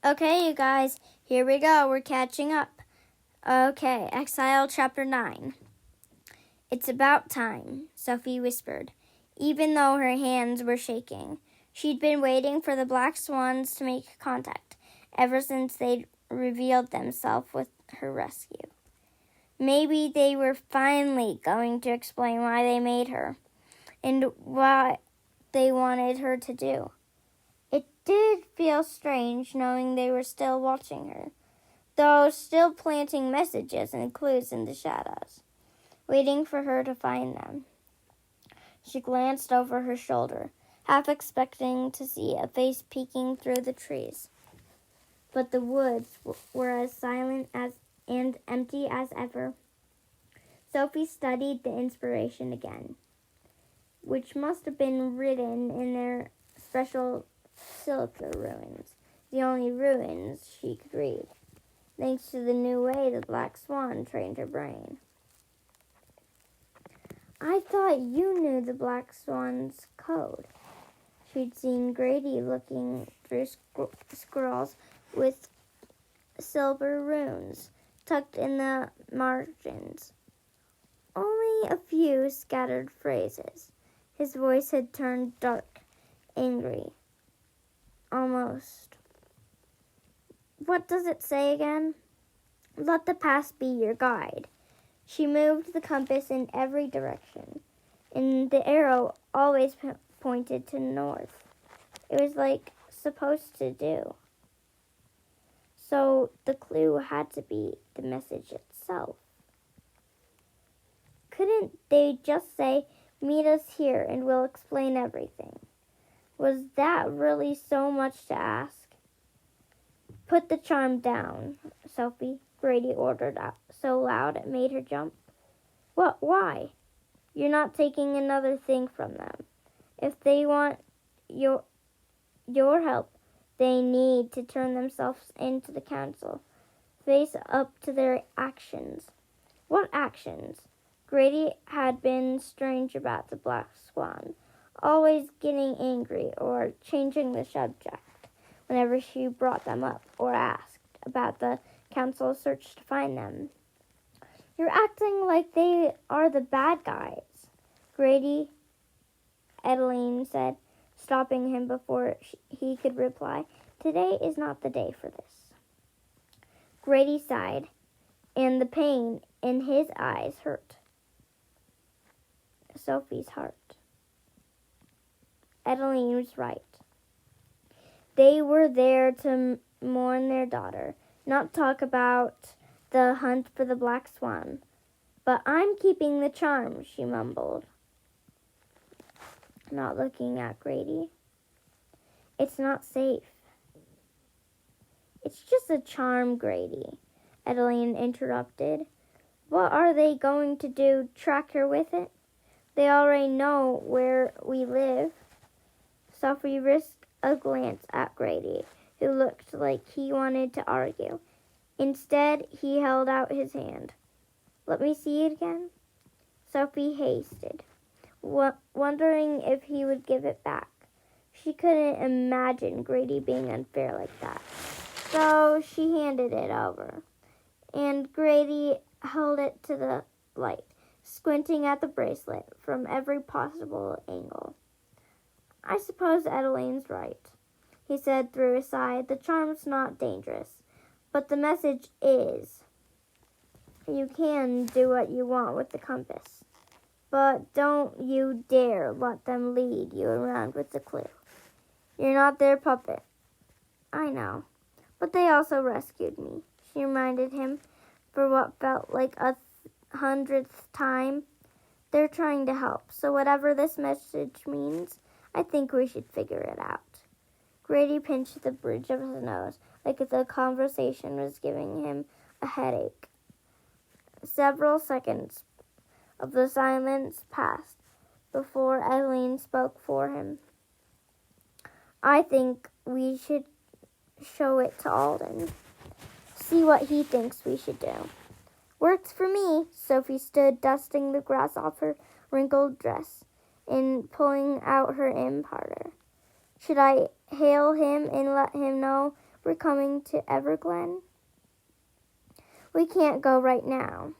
Okay, you guys, here we go. We're catching up. Okay, Exile Chapter 9. It's about time, Sophie whispered, even though her hands were shaking. She'd been waiting for the black swans to make contact ever since they'd revealed themselves with her rescue. Maybe they were finally going to explain why they made her and what they wanted her to do. It did feel strange knowing they were still watching her, though still planting messages and clues in the shadows, waiting for her to find them. She glanced over her shoulder, half expecting to see a face peeking through the trees. But the woods were as silent and empty as ever. Sophie studied the inspiration again, which must have been written in their special silver runes, the only runes she could read, thanks to the new way the black swan trained her brain. I thought you knew the black swan's code. She'd seen Grady looking through scrolls with silver runes tucked in the margins. Only a few scattered phrases. His voice had turned dark, angry. Almost. What does it say again? Let the past be your guide. She moved the compass in every direction, and the arrow always pointed to north. It was like supposed to do. So the clue had to be the message itself. Couldn't they just say, "Meet us here and we'll explain everything"? Was that really so much to ask? Put the charm down, Sophie, Grady ordered out so loud it made her jump. What? Why? You're not taking another thing from them. If they want your help, they need to turn themselves into the council, face up to their actions. What actions? Grady had been strange about the black swan, always getting angry or changing the subject whenever she brought them up or asked about the council's search to find them. You're acting like they are the bad guys, Grady, Adeline said, stopping him before he could reply. Today is not the day for this. Grady sighed, and the pain in his eyes hurt Sophie's heart. Adeline was right. They were there to mourn their daughter, not talk about the hunt for the black swan. But I'm keeping the charm, she mumbled, not looking at Grady. It's not safe. It's just a charm, Grady, Adeline interrupted. What are they going to do, track her with it? They already know where we live. Sophie risked a glance at Grady, who looked like he wanted to argue. Instead, he held out his hand. Let me see it again. Sophie hasted, wondering if he would give it back. She couldn't imagine Grady being unfair like that. So she handed it over, and Grady held it to the light, squinting at the bracelet from every possible angle. I suppose Adeline's right, he said through a sigh. The charm's not dangerous, but the message is. You can do what you want with the compass, but don't you dare let them lead you around with the clue. You're not their puppet. I know, but they also rescued me, she reminded him for what felt like a 100th time. They're trying to help, so whatever this message means, I think we should figure it out. Grady pinched the bridge of his nose, like the conversation was giving him a headache. Several seconds of the silence passed before Eileen spoke for him. I think we should show it to Alden. See what he thinks we should do. Works for me. Sophie stood, dusting the grass off her wrinkled dress and pulling out her imparter. Should I hail him and let him know we're coming to Everglen? We can't go right now,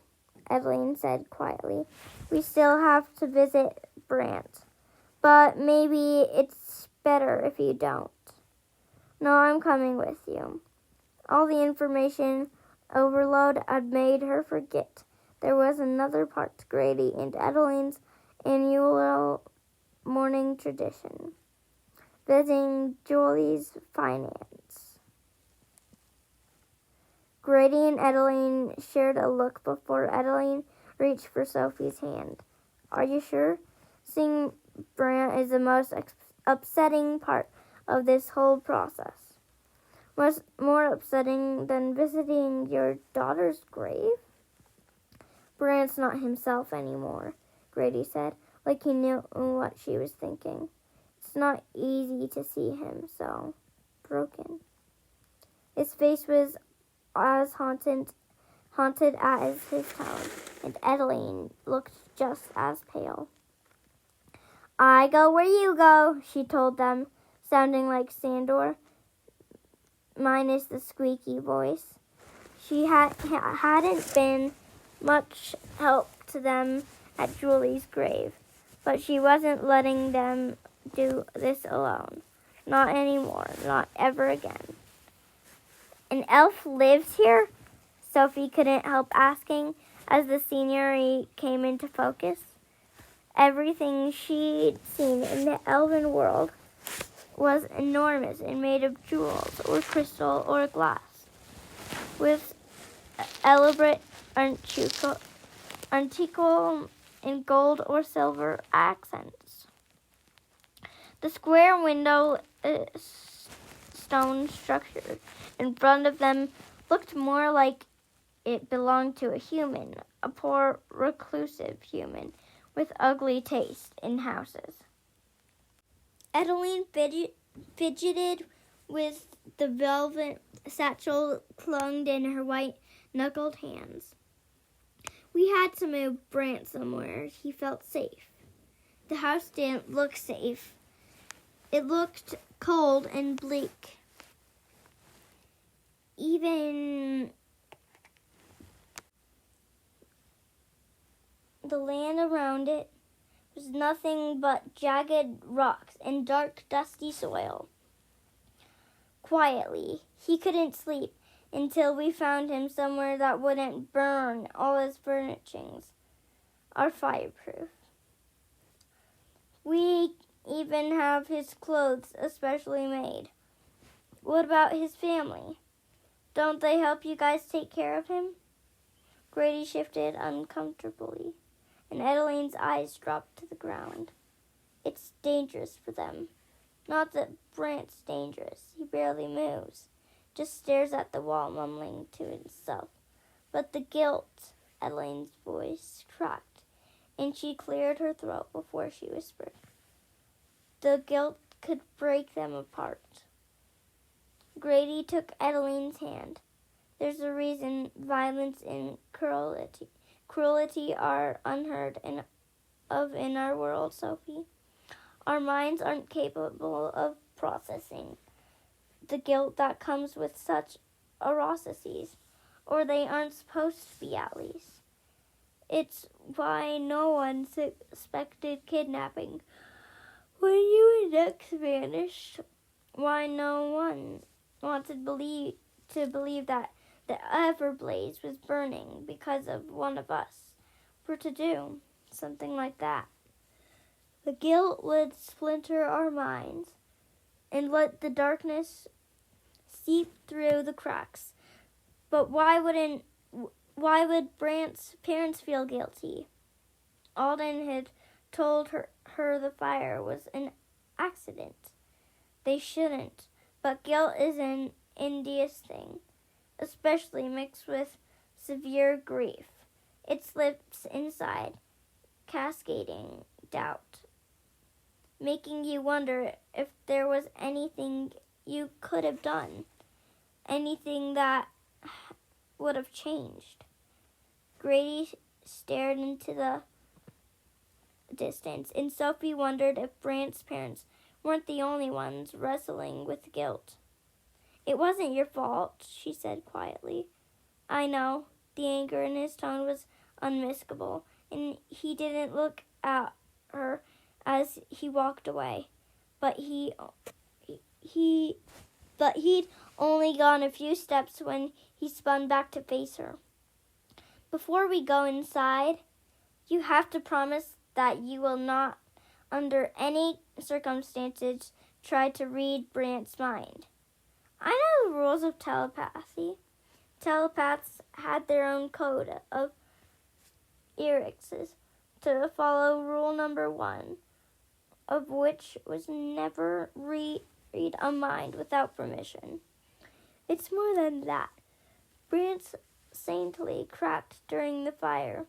Edeline said quietly. We still have to visit Brant. But maybe it's better if you don't. No, I'm coming with you. All the information overload had made her forget there was another part to Grady and Edeline's annual morning tradition, visiting Julie's finance. Grady and Edeline shared a look before Edeline reached for Sophie's hand. Are you sure? Seeing Brant is the most upsetting part of this whole process. Was more upsetting than visiting your daughter's grave? Brant's not himself anymore, Grady said, like he knew what she was thinking. It's not easy to see him so broken. His face was as haunted as his tone, and Edeline looked just as pale. I go where you go, she told them, sounding like Sandor, minus the squeaky voice. She hadn't been much help to them at Julie's grave, but she wasn't letting them do this alone. Not anymore, not ever again. An elf lives here? Sophie couldn't help asking as the scenery came into focus. Everything she'd seen in the elven world was enormous and made of jewels or crystal or glass, with elaborate antico in gold or silver accents. The square window stone structure in front of them looked more like it belonged to a human, a poor, reclusive human with ugly taste in houses. Edeline fidgeted with the velvet satchel clung in her white-knuckled hands. We had to move Brant somewhere he felt safe. The house didn't look safe. It looked cold and bleak. Even the land around it was nothing but jagged rocks and dark, dusty soil. Quietly, he couldn't sleep until we found him somewhere that wouldn't burn all his furnishings are fireproof. We even have his clothes especially made. What about his family? Don't they help you guys take care of him? Grady shifted uncomfortably, and Edeline's eyes dropped to the ground. It's dangerous for them. Not that Brant's dangerous. He barely moves. Just stares at the wall, mumbling to himself. But the guilt, Edeline's voice cracked, and she cleared her throat before she whispered. The guilt could break them apart. Grady took Edeline's hand. There's a reason violence and cruelty are unheard of in our world, Sophie. Our minds aren't capable of processing the guilt that comes with such atrocities, or they aren't supposed to be, at least. It's why no one suspected kidnapping when you and Dex vanished. Why no one wanted to believe that the Everblaze was burning because of one of us were to do something like that. The guilt would splinter our minds and let the darkness seep through the cracks. But why would Brant's parents feel guilty? Alden had told her the fire was an accident. They shouldn't, but guilt is an insidious thing, especially mixed with severe grief. It slips inside, cascading doubt, making you wonder if there was anything you could have done, anything that would have changed. Grady stared into the distance, and Sophie wondered if Brant's parents weren't the only ones wrestling with guilt. It wasn't your fault, she said quietly. I know. The anger in his tone was unmistakable, and he didn't look at her as he walked away. But he'd only gone a few steps when he spun back to face her. Before we go inside, you have to promise that you will not, under any circumstances, try to read Brant's mind. I know the rules of telepathy. Telepaths had their own code of erixes to follow. Rule number 1, of which was never read a mind without permission. It's more than that. Brant saintly cracked during the fire,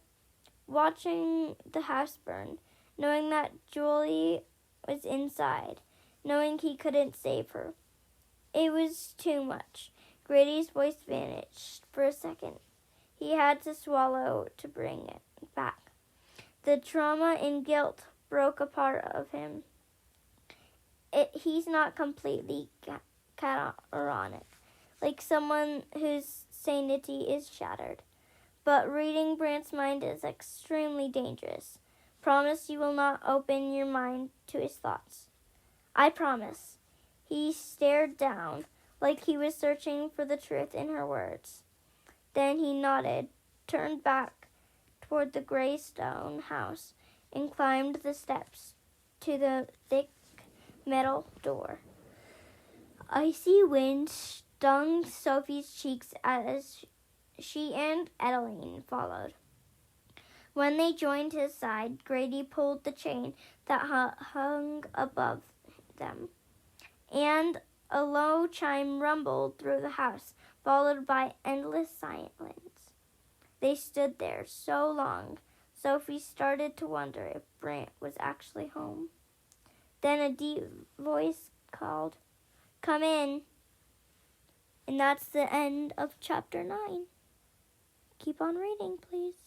watching the house burn, knowing that Julie was inside, knowing he couldn't save her. It was too much. Grady's voice vanished for a second. He had to swallow to bring it back. The trauma and guilt broke a part of him. He's not completely catatonic, like someone whose sanity is shattered. But reading Brant's mind is extremely dangerous. Promise you will not open your mind to his thoughts. I promise. He stared down, like he was searching for the truth in her words. Then he nodded, turned back toward the gray stone house, and climbed the steps to the thick metal door. Icy wind stung Sophie's cheeks as she and Adeline followed. When they joined his side, Grady pulled the chain that hung above them, and a low chime rumbled through the house, followed by endless silence. They stood there so long, Sophie started to wonder if Brant was actually home. Then a deep voice called, "Come in." And that's the end of chapter 9. Keep on reading, please.